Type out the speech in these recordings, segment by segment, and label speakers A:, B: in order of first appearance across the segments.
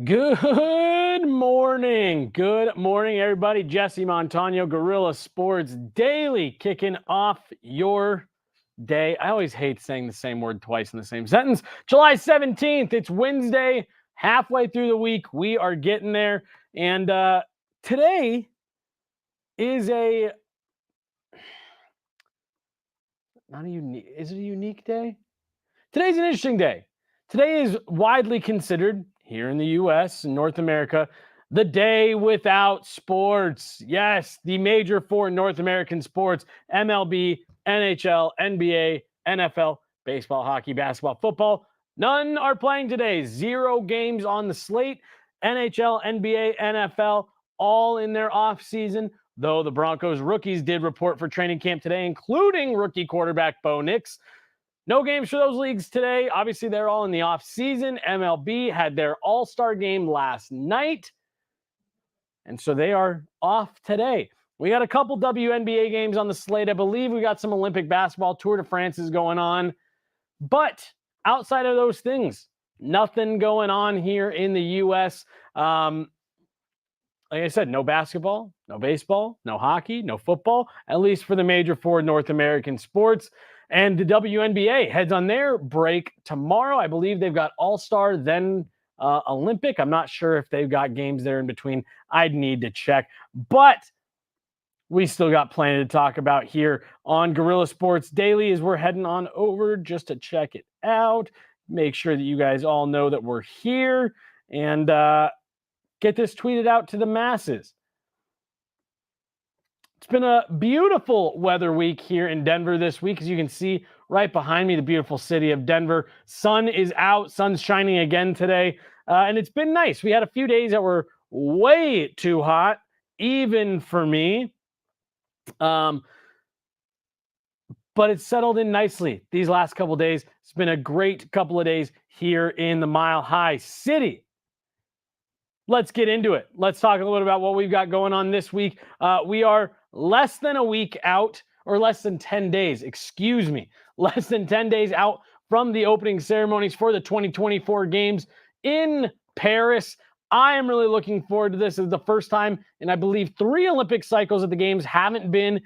A: Good morning. Good morning, everybody. Jesse Montano, Guerilla Sports Daily, kicking off your day. I always hate saying the same word twice in the same sentence. July 17th, it's Wednesday, halfway through the week. We are getting there. And today is is it a unique day? Today's an interesting day. Today is widely considered, here in the U.S. and North America, the day without sports. Yes, the major four North American sports, MLB, NHL, NBA, NFL, baseball, hockey, basketball, football. None are playing today. 0 games on the slate. NHL, NBA, NFL, all in their off season, though the Broncos rookies did report for training camp today, including rookie quarterback Bo Nix. No games for those leagues today. Obviously, they're all in the offseason. MLB had their all-star game last night, and so they are off today. We got a couple WNBA games on the slate. I believe we got some Olympic basketball. Tour de France is going on. But outside of those things, nothing going on here in the U.S. Like I said, no basketball, no baseball, no hockey, no football, at least for the major four North American sports. And the WNBA heads on their break tomorrow. I believe they've got All-Star, then Olympic. I'm not sure if they've got games there in between. I'd need to check. But we still got plenty to talk about here on Guerilla Sports Daily as we're heading on over just to check it out. Make sure that you guys all know that we're here and get this tweeted out to the masses. It's been a beautiful weather week here in Denver this week. As you can see right behind me, the beautiful city of Denver. Sun is out. Sun's shining again today. And it's been nice. We had a few days that were way too hot, even for me. But it's settled in nicely these last couple of days. It's been a great couple of days here in the Mile High City. Let's get into it. Let's talk a little bit about what we've got going on this week. We are less than a week out, or less than 10 days, excuse me, less than 10 days out from the opening ceremonies for the 2024 games in Paris. I am really looking forward to this. This is the first time in, I believe, 3 Olympic cycles that the games haven't been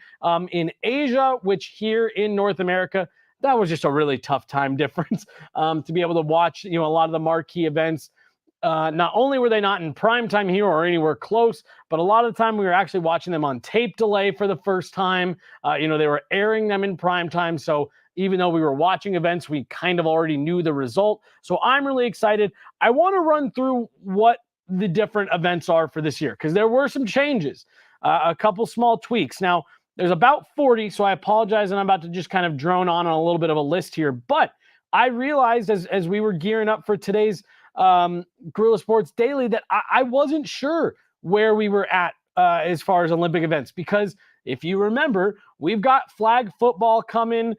A: in Asia, which here in North America, that was just a really tough time difference to be able to watch, a lot of the marquee events. Not only were they not in prime time here or anywhere close, but a lot of the time we were actually watching them on tape delay for the first time. They were airing them in prime time. So even though we were watching events, we kind of already knew the result. So I'm really excited. I want to run through what the different events are for this year, because there were some changes, a couple small tweaks. Now, there's about 40, so I apologize, and I'm about to just kind of drone on a little bit of a list here. But I realized as we were gearing up for today's Guerilla Sports Daily that I wasn't sure where we were at as far as Olympic events, because if you remember, we've got flag football coming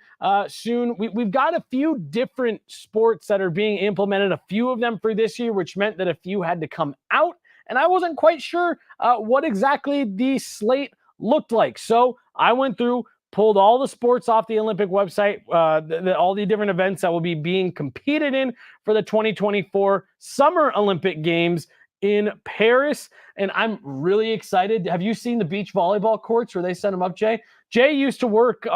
A: soon. We've got a few different sports that are being implemented, a few of them for this year, which meant that a few had to come out, and I wasn't quite sure what exactly the slate looked like. So I went through, pulled all the sports off the Olympic website, all the different events that will be being competed in for the 2024 Summer Olympic Games in Paris. And I'm really excited. Have you seen the beach volleyball courts where they set them up, Jay? Jay used to work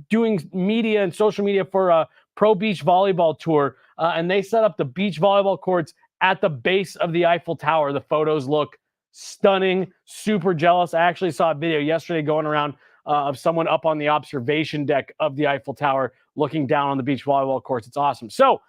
A: doing media and social media for a Pro Beach Volleyball Tour, and they set up the beach volleyball courts at the base of the Eiffel Tower. The photos look stunning, super jealous. I actually saw a video yesterday going around of someone up on the observation deck of the Eiffel Tower looking down on the beach volleyball courts. It's awesome. So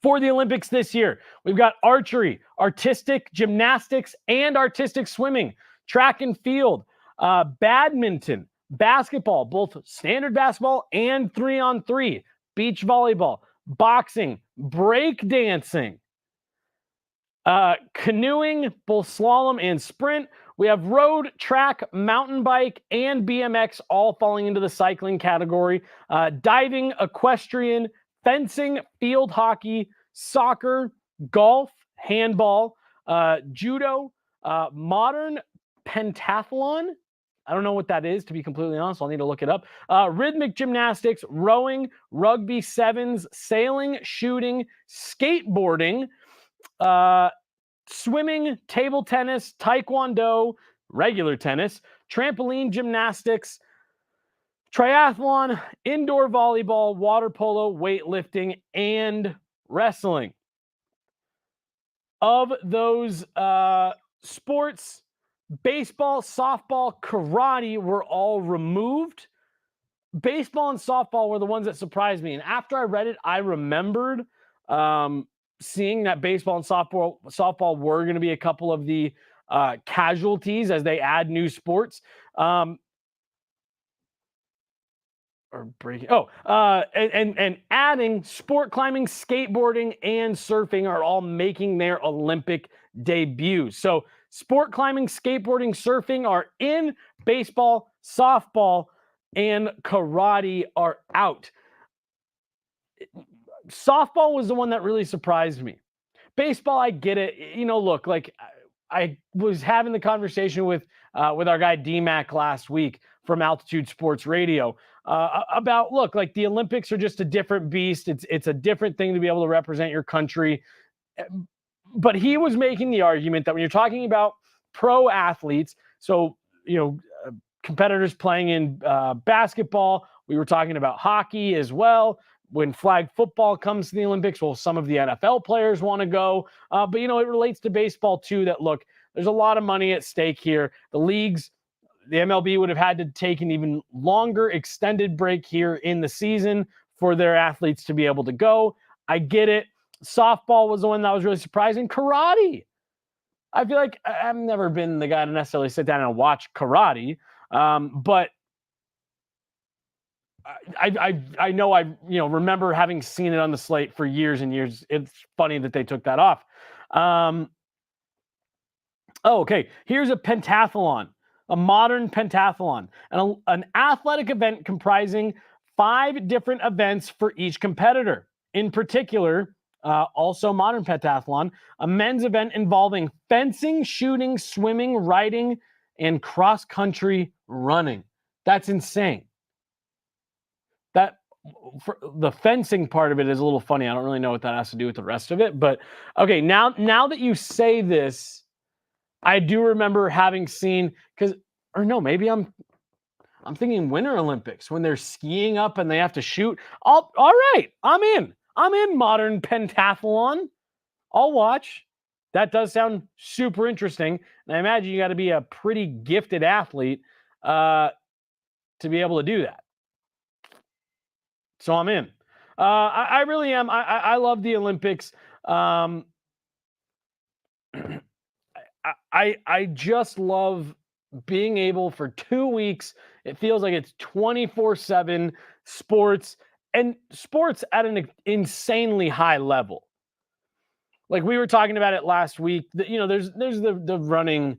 A: for the Olympics this year, we've got archery, artistic gymnastics, and artistic swimming, track and field, badminton, basketball, both standard basketball and 3-on-3, beach volleyball, boxing, break dancing, canoeing, both slalom and sprint. We have road, track, mountain bike, and BMX all falling into the cycling category. Diving, equestrian, fencing, field hockey, soccer, golf, handball, judo, modern pentathlon. I don't know what that is, to be completely honest. I'll need to look it up. Rhythmic gymnastics, rowing, rugby sevens, sailing, shooting, skateboarding, swimming, table tennis, taekwondo, regular tennis, trampoline gymnastics, triathlon, indoor volleyball, water polo, weightlifting, and wrestling. Of those sports, baseball, softball, karate were all removed. Baseball and softball were the ones that surprised me. And after I read it, I remembered seeing that baseball and softball were going to be a couple of the casualties as they add new sports. And adding sport climbing, skateboarding, and surfing are all making their Olympic debuts. So sport climbing, skateboarding, surfing are in. Baseball, softball, and karate are out. Softball was the one that really surprised me. Baseball, I get it. Look, like I was having the conversation with our guy D-Mac last week from Altitude Sports Radio about, look, like the Olympics are just a different beast. It's a different thing to be able to represent your country. But he was making the argument that when you're talking about pro athletes, so, competitors playing in basketball, we were talking about hockey as well. When flag football comes to the Olympics, well, some of the NFL players want to go. But, it relates to baseball too, that, look, there's a lot of money at stake here. The leagues, the MLB would have had to take an even longer extended break here in the season for their athletes to be able to go. I get it. Softball was the one that was really surprising. Karate. I feel like I've never been the guy to necessarily sit down and watch karate. But I know I remember having seen it on the slate for years and years. It's funny that they took that off. Okay. Here's a pentathlon, a modern pentathlon, an athletic event comprising 5 different events for each competitor. In particular, also modern pentathlon, a men's event involving fencing, shooting, swimming, riding, and cross-country running. That's insane. For the fencing part of it is a little funny. I don't really know what that has to do with the rest of it, but okay. Now that you say this, I do remember having seen, maybe I'm thinking Winter Olympics when they're skiing up and they have to shoot. All right, I'm in modern pentathlon. I'll watch. That does sound super interesting, and I imagine you got to be a pretty gifted athlete to be able to do that. So I'm in. I really am. I love the Olympics. I just love being able for 2 weeks. It feels like it's 24/7 sports, and sports at an insanely high level. Like we were talking about it last week. There's the running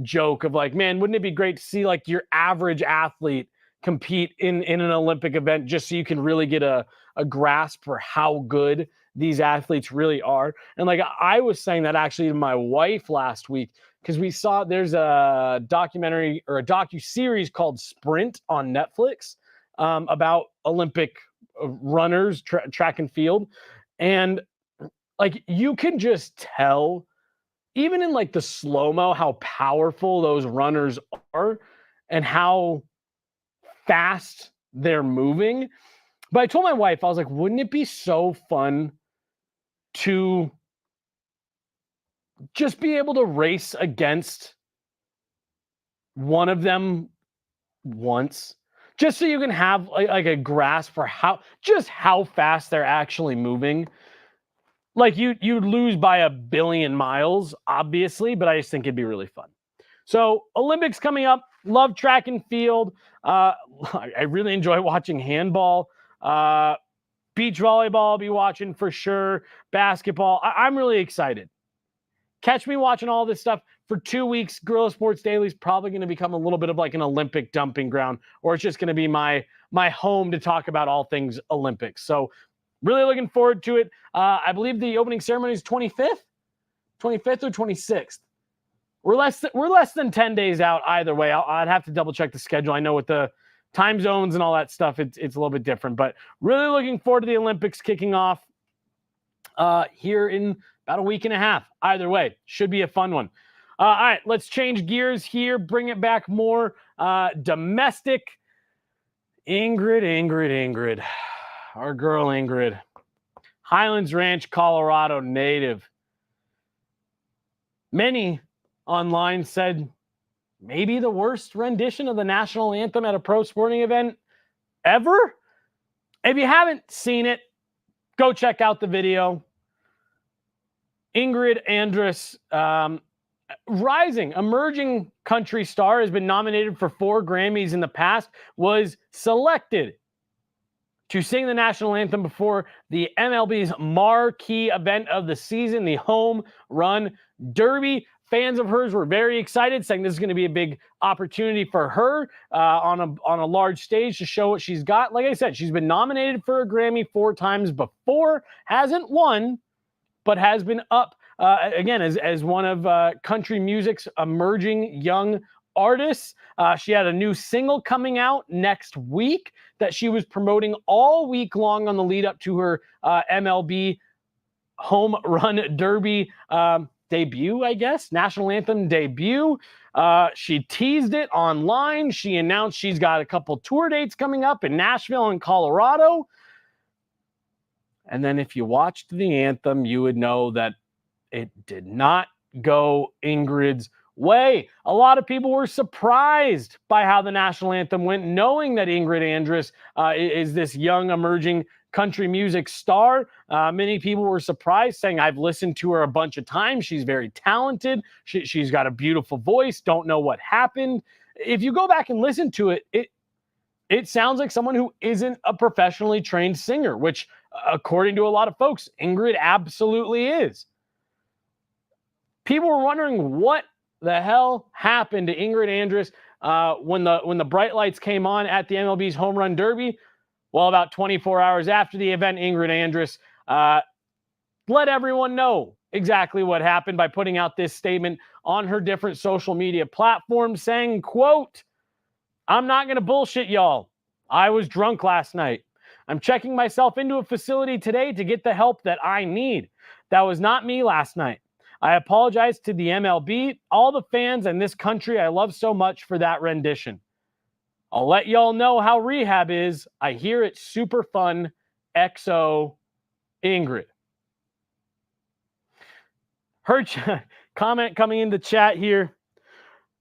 A: joke of like, man, wouldn't it be great to see like your average athlete compete in an Olympic event just so you can really get a grasp for how good these athletes really are. And like I was saying that actually to my wife last week, because we saw there's a documentary or a docu-series called Sprint on Netflix about Olympic runners, track and field. And like you can just tell, even in like the slow-mo, how powerful those runners are and how fast they're moving. But I told my wife, I was like, wouldn't it be so fun to just be able to race against one of them once, just so you can have like a grasp for how fast they're actually moving. Like you'd lose by 1 billion miles, obviously, but I just think it'd be really fun. So Olympics coming up. Love track and field. I really enjoy watching handball. Beach volleyball I'll be watching for sure. Basketball. I'm really excited. Catch me watching all this stuff for 2 weeks. Guerrilla Sports Daily is probably going to become a little bit of like an Olympic dumping ground, or it's just going to be my home to talk about all things Olympics. So really looking forward to it. I believe the opening ceremony is 25th or 26th. We're less than 10 days out either way. I'd have to double check the schedule. I know with the time zones and all that stuff, it's a little bit different. But really looking forward to the Olympics kicking off here in about a week and a half. Either way, should be a fun one. All right, let's change gears here, bring it back more domestic. Ingrid. Our girl Ingrid. Highlands Ranch, Colorado native. Many online said maybe the worst rendition of the national anthem at a pro sporting event ever. If you haven't seen it, go check out the video. Ingrid Andress, rising, emerging country star, has been nominated for 4 Grammys in the past, was selected to sing the national anthem before the MLB's marquee event of the season, the Home Run Derby. Fans of hers were very excited, saying this is going to be a big opportunity for her on a large stage to show what she's got. Like I said, she's been nominated for a Grammy 4 times before, hasn't won, but has been up again as one of country music's emerging young artists. She had a new single coming out next week that she was promoting all week long on the lead up to her MLB Home Run Derby debut, I guess, national anthem debut. She teased it online. She announced she's got a couple tour dates coming up in Nashville and Colorado. And then if you watched the anthem, you would know that it did not go Ingrid's way. A lot of people were surprised by how the national anthem went, knowing that Ingrid Andress is this young emerging country music star. Many people were surprised, saying, I've listened to her a bunch of times. She's very talented. She's got a beautiful voice. Don't know what happened. If you go back and listen to it, it sounds like someone who isn't a professionally trained singer, which, according to a lot of folks, Ingrid absolutely is. People were wondering what the hell happened to Ingrid Andress when the bright lights came on at the MLB's Home Run Derby. Well, about 24 hours after the event, Ingrid Andress let everyone know exactly what happened by putting out this statement on her different social media platforms saying, quote, I'm not going to bullshit y'all. I was drunk last night. I'm checking myself into a facility today to get the help that I need. That was not me last night. I apologize to the MLB, all the fans, and this country I love so much for that rendition. I'll let y'all know how rehab is. I hear it's super fun. XO Ingrid. Her comment coming into chat here.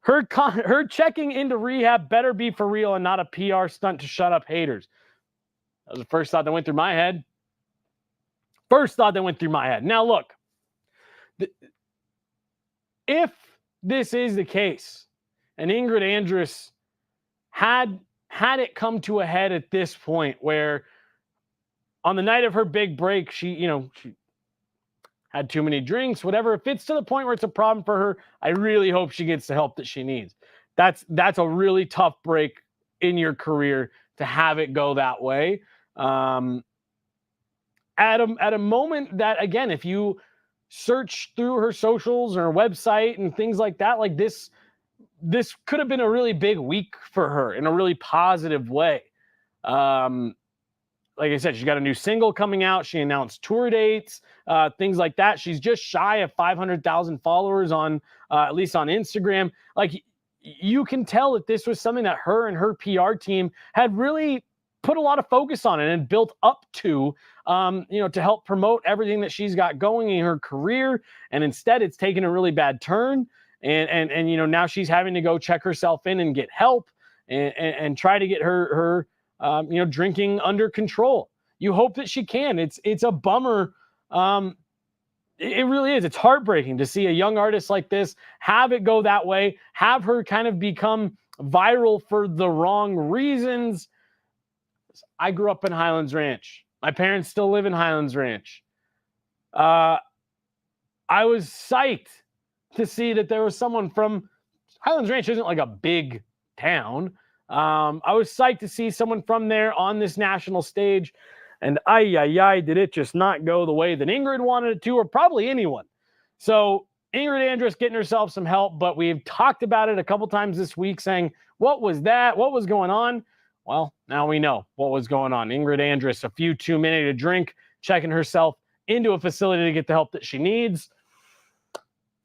A: Her checking into rehab better be for real and not a PR stunt to shut up haters. That was the first thought that went through my head. Now, look. If this is the case, and Ingrid Andress had it come to a head at this point, where on the night of her big break, she had too many drinks, whatever. If it's to the point where it's a problem for her, I really hope she gets the help that she needs. That's a really tough break in your career to have it go that way. At a moment that, again, if you search through her socials or her website and things like that, like this could have been a really big week for her in a really positive way. Like I said, she's got a new single coming out. She announced tour dates, things like that. She's just shy of 500,000 followers on, at least on Instagram. Like, you can tell that this was something that her and her PR team had really put a lot of focus on it and built up to, to help promote everything that she's got going in her career. And instead, it's taken a really bad turn. And now she's having to go check herself in and get help and try to get her drinking under control. You hope that she can. It's a bummer. It really is. It's heartbreaking to see a young artist like this have it go that way, have her kind of become viral for the wrong reasons. I grew up in Highlands Ranch. My parents still live in Highlands Ranch. I was psyched to see that there was someone from Highlands Ranch. Isn't like a big town. I was psyched to see someone from there on this national stage. And did it just not go the way that Ingrid wanted it to, or probably anyone. So Ingrid Andress getting herself some help, but we've talked about it a couple times this week saying, what was that? What was going on? Well, now we know what was going on. Ingrid Andress, a few too many to drink, checking herself into a facility to get the help that she needs.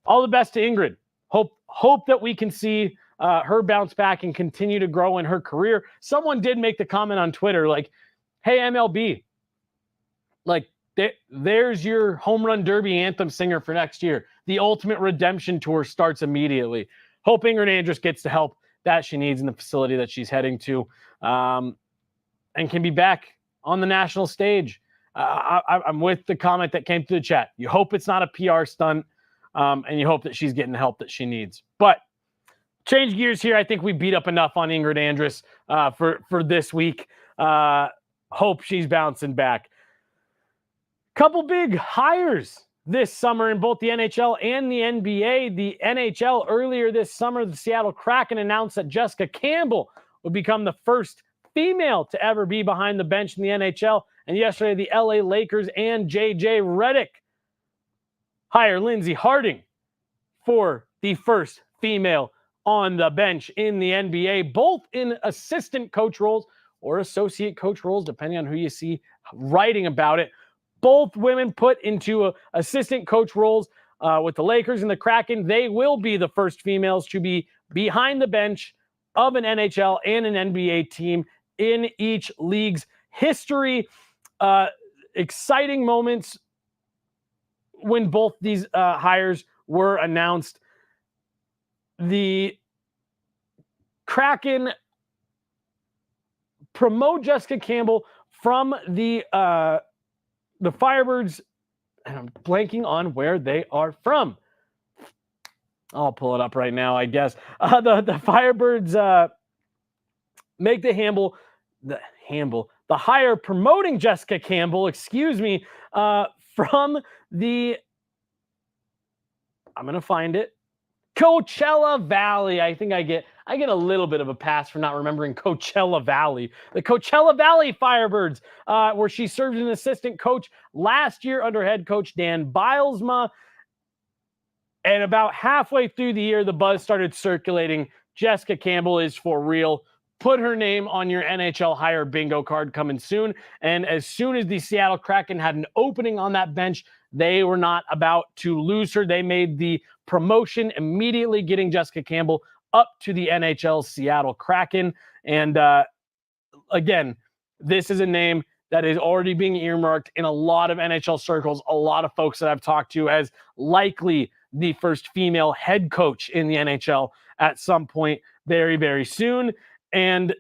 A: All the best to Ingrid. Hope that we can see her bounce back and continue to grow in her career. Someone did make the comment on Twitter, like, hey, MLB, like, there's your home run derby anthem singer for next year. The Ultimate Redemption Tour starts immediately. Hope Ingrid Andress gets the help that she needs in the facility that she's heading to, and can be back on the national stage. I'm with the comment that came through the chat. You hope it's not a PR stunt, and you hope that she's getting the help that she needs. But change gears here. I think we beat up enough on Ingrid Andress for this week. Hope she's bouncing back. Couple big hires this summer in both the NHL and the NBA. The NHL earlier this summer, the Seattle Kraken announced that Jessica Campbell would become the first female to ever be behind the bench in the NHL. And yesterday, the LA Lakers and JJ Redick hire Lindsey Harding for the first female on the bench in the NBA, both in assistant coach roles or associate coach roles, depending on who you see writing about it. Both women put into assistant coach roles with the Lakers and the Kraken. They will be the first females to be behind the bench of an NHL and an NBA team in each league's history. Exciting moments when both these hires were announced. The Kraken promote Jessica Campbell from the Firebirds, and I'm blanking on where they are from. I'll pull it up right now, I guess. The Firebirds make the hire promoting Jessica Campbell, from the, I'm going to find it, Coachella Valley. I think I get a little bit of a pass for not remembering Coachella Valley. The Coachella Valley Firebirds, where she served as an assistant coach last year under head coach Dan Bylsma. And about halfway through the year, the buzz started circulating. Jessica Campbell is for real. Put her name on your NHL hire bingo card coming soon. And as soon as the Seattle Kraken had an opening on that bench, they were not about to lose her. They made the promotion immediately, getting Jessica Campbell up to the NHL Seattle Kraken. And again, this is a name that is already being earmarked in a lot of NHL circles, a lot of folks that I've talked to, as likely the first female head coach in the NHL at some point very, very soon. And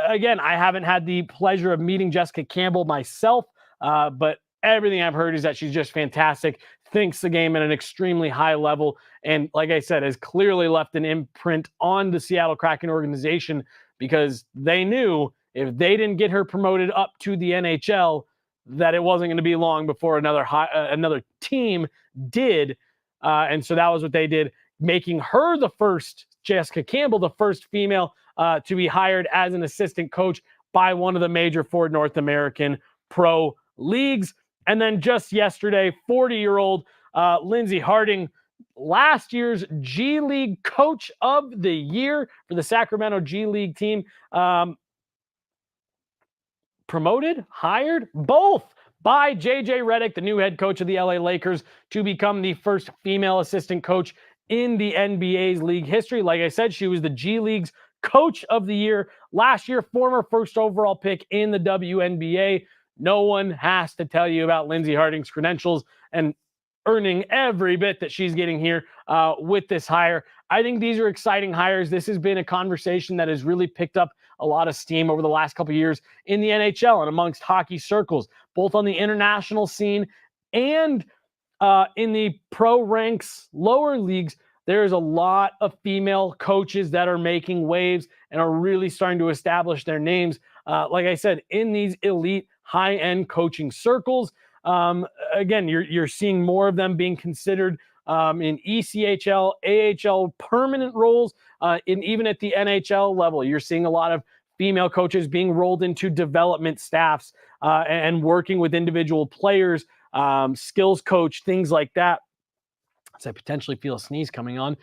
A: again, I haven't had the pleasure of meeting Jessica Campbell myself, but everything I've heard is that she's just fantastic, thinks the game at an extremely high level, and like I said, has clearly left an imprint on the Seattle Kraken organization, because they knew if they didn't get her promoted up to the NHL, that it wasn't going to be long before another team did. And so that was what they did, making her the first, Jessica Campbell, the first female to be hired as an assistant coach by one of the major four North American pro leagues. And then just yesterday, 40-year-old Lindsey Harding, last year's G League Coach of the Year for the Sacramento G League team, hired both by JJ Redick, the new head coach of the LA Lakers, to become the first female assistant coach in the NBA's league history. Like I said, she was the G League's Coach of the Year last year, former first overall pick in the WNBA. No one has to tell you about Lindsey Harding's credentials and earning every bit that she's getting here with this hire. I think these are exciting hires. This has been a conversation that has really picked up a lot of steam over the last couple of years in the NHL and amongst hockey circles, both on the international scene and in the pro ranks, lower leagues. There's a lot of female coaches that are making waves and are really starting to establish their names, like I said, in these elite high-end coaching circles. Again, you're seeing more of them being considered in ECHL, AHL permanent roles, and even at the NHL level. You're seeing a lot of female coaches being rolled into development staffs and working with individual players, skills coach, things like that. As I potentially feel a sneeze coming on.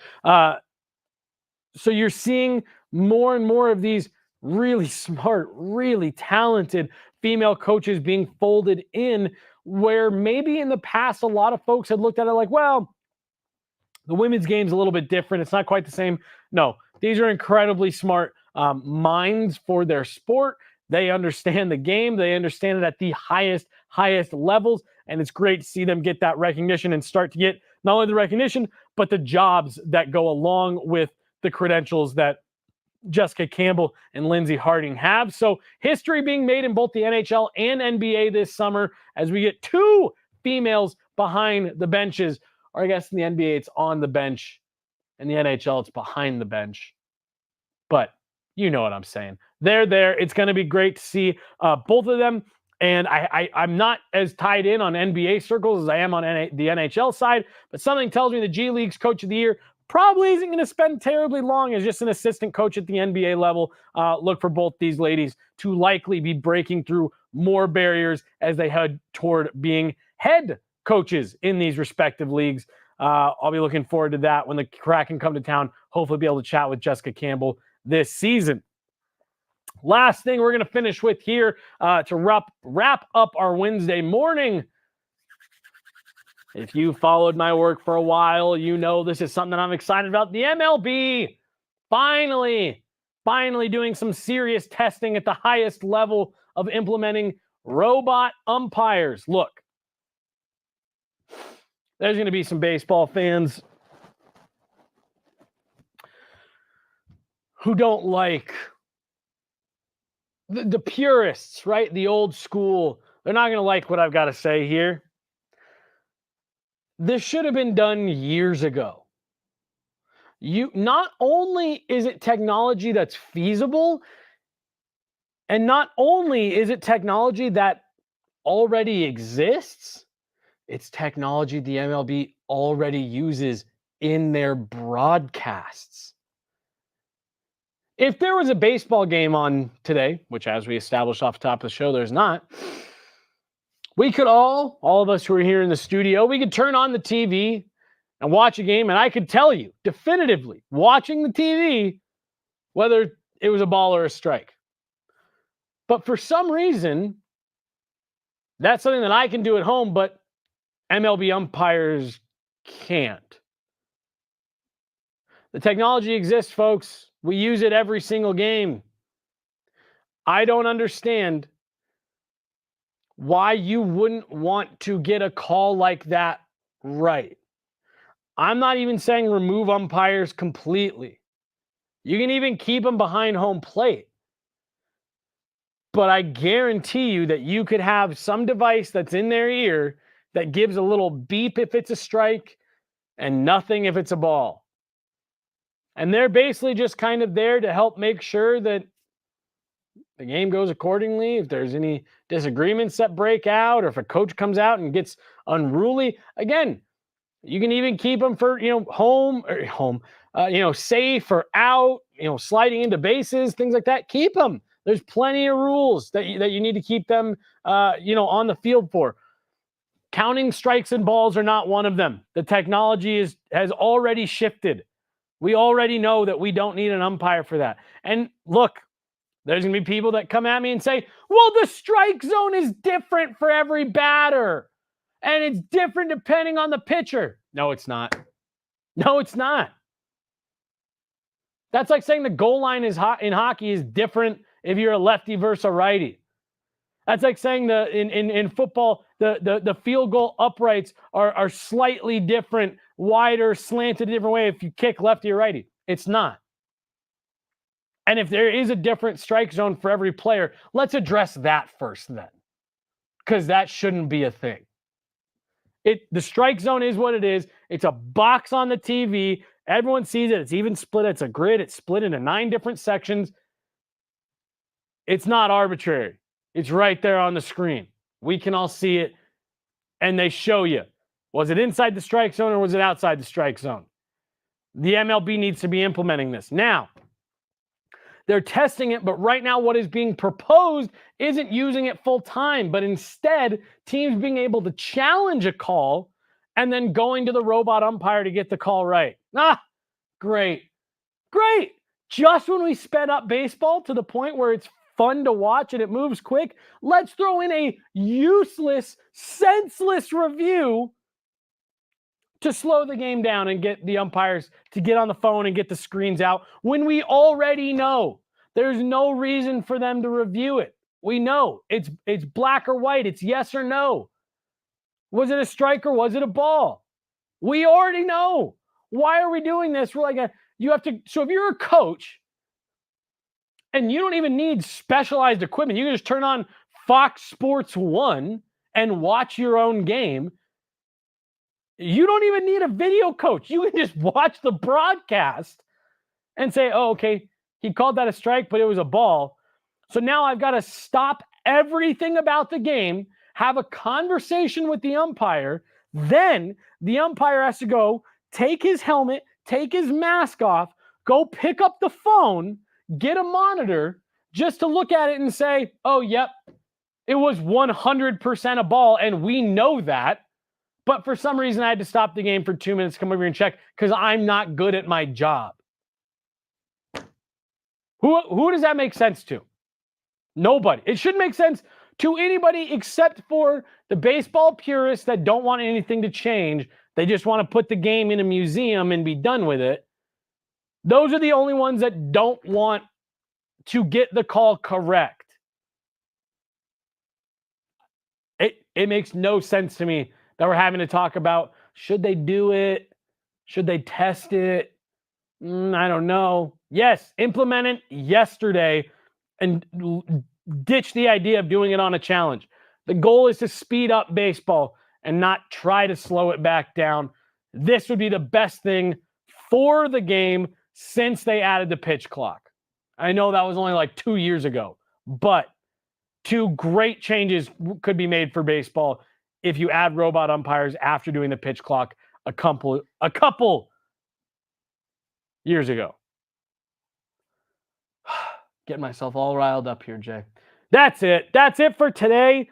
A: So you're seeing more and more of these really smart, really talented female coaches being folded in, where maybe in the past a lot of folks had looked at it like, well, the women's game's a little bit different. It's not quite the same. No, these are incredibly smart minds for their sport. They understand the game. They understand it at the highest levels. And it's great to see them get that recognition and start to get not only the recognition, but the jobs that go along with the credentials that Jessica Campbell and Lindsey Harding have. So history being made in both the NHL and NBA this summer as we get two females behind the benches. Or I guess in the NBA, it's on the bench. In the NHL, it's behind the bench. But you know what I'm saying. They're there. It's going to be great to see both of them. And I'm not as tied in on NBA circles as I am on the NHL side. But something tells me the G League's Coach of the Year probably isn't going to spend terribly long as just an assistant coach at the NBA level. Look for both these ladies to likely be breaking through more barriers as they head toward being head coaches in these respective leagues. I'll be looking forward to that when the Kraken come to town. Hopefully be able to chat with Jessica Campbell this season. Last thing we're going to finish with here to wrap up our Wednesday morning. If you followed my work for a while, you know this is something that I'm excited about. The MLB finally doing some serious testing at the highest level of implementing robot umpires. Look, there's going to be some baseball fans who don't like the purists, right? The old school. They're not going to like what I've got to say here. This should have been done years ago. Not only is it technology that's feasible, and not only is it technology that already exists, it's technology the MLB already uses in their broadcasts. If there was a baseball game on today, which as we established off the top of the show, there's not, we could all of us who are here in the studio, we could turn on the TV and watch a game, and I could tell you definitively, watching the TV, whether it was a ball or a strike. But for some reason, that's something that I can do at home, but MLB umpires can't. The technology exists, folks. We use it every single game. I don't understand why you wouldn't want to get a call like that right. I'm not even saying remove umpires completely. You can even keep them behind home plate. But I guarantee you that you could have some device that's in their ear that gives a little beep if it's a strike and nothing if it's a ball. And they're basically just kind of there to help make sure that the game goes accordingly. If there's any disagreements that break out, or if a coach comes out and gets unruly, again, you can even keep them for, safe or out, sliding into bases, things like that. Keep them. There's plenty of rules that you need to keep them, on the field for. Counting strikes and balls are not one of them. The technology has already shifted. We already know that we don't need an umpire for that. And look, there's going to be people that come at me and say, well, the strike zone is different for every batter. And it's different depending on the pitcher. No, it's not. No, it's not. That's like saying the goal line in hockey is different if you're a lefty versus a righty. That's like saying in football, the field goal uprights are slightly different, wider, slanted a different way if you kick lefty or righty. It's not. And if there is a different strike zone for every player, let's address that first then. Because that shouldn't be a thing. The strike zone is what it is. It's a box on the TV. Everyone sees it. It's even split. It's a grid. It's split into 9 different sections. It's not arbitrary. It's right there on the screen. We can all see it. And they show you. Was it inside the strike zone or was it outside the strike zone? The MLB needs to be implementing this. Now, they're testing it, but right now what is being proposed isn't using it full time, but instead teams being able to challenge a call and then going to the robot umpire to get the call right. Great. Just when we sped up baseball to the point where it's fun to watch and it moves quick, let's throw in a useless, senseless review to slow the game down and get the umpires to get on the phone and get the screens out when we already know there's no reason for them to review it. We know it's black or white. It's yes or no. Was it a strike or was it a ball? We already know. Why are we doing this? We're like, you have to. So if you're a coach and you don't even need specialized equipment, you can just turn on Fox Sports 1 and watch your own game. You don't even need a video coach. You can just watch the broadcast and say, oh, okay, he called that a strike, but it was a ball. So now I've got to stop everything about the game, have a conversation with the umpire. Then the umpire has to go take his helmet, take his mask off, go pick up the phone, get a monitor just to look at it and say, oh, yep, it was 100% a ball. And we know that. But for some reason, I had to stop the game for 2 minutes, come over here and check because I'm not good at my job. Who does that make sense to? Nobody. It shouldn't make sense to anybody except for the baseball purists that don't want anything to change. They just want to put the game in a museum and be done with it. Those are the only ones that don't want to get the call correct. It makes no sense to me that we're having to talk about, should they do it? Should they test it? I don't know. Yes, implement it yesterday and ditch the idea of doing it on a challenge. The goal is to speed up baseball and not try to slow it back down. This would be the best thing for the game since they added the pitch clock. I know that was only like 2 years ago, but 2 great changes could be made for baseball if you add robot umpires after doing the pitch clock a couple years ago. Getting myself all riled up here, Jay. That's it. That's it for today.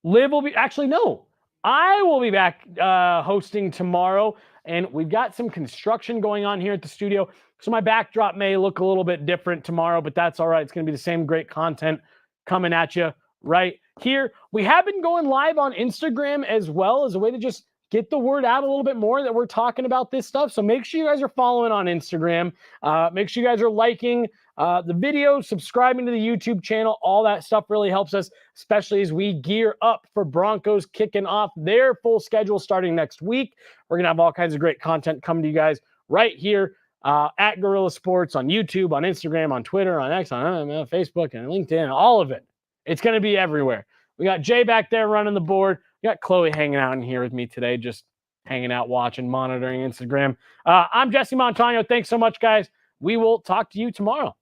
A: Liv will be, actually, no. I will be back hosting tomorrow, and we've got some construction going on here at the studio, so my backdrop may look a little bit different tomorrow, but that's all right. It's going to be the same great content coming at you right here. We have been going live on Instagram as well as a way to just get the word out a little bit more that we're talking about this stuff. So make sure you guys are following on Instagram. Make sure you guys are liking the videos, subscribing to the YouTube channel. All that stuff really helps us, especially as we gear up for Broncos kicking off their full schedule starting next week. We're going to have all kinds of great content coming to you guys right here at Guerilla Sports on YouTube, on Instagram, on Twitter, on X, on Facebook, and LinkedIn, all of it. It's going to be everywhere. We got Jay back there running the board. We got Chloe hanging out in here with me today, just hanging out, watching, monitoring Instagram. I'm Jesse Montano. Thanks so much, guys. We will talk to you tomorrow.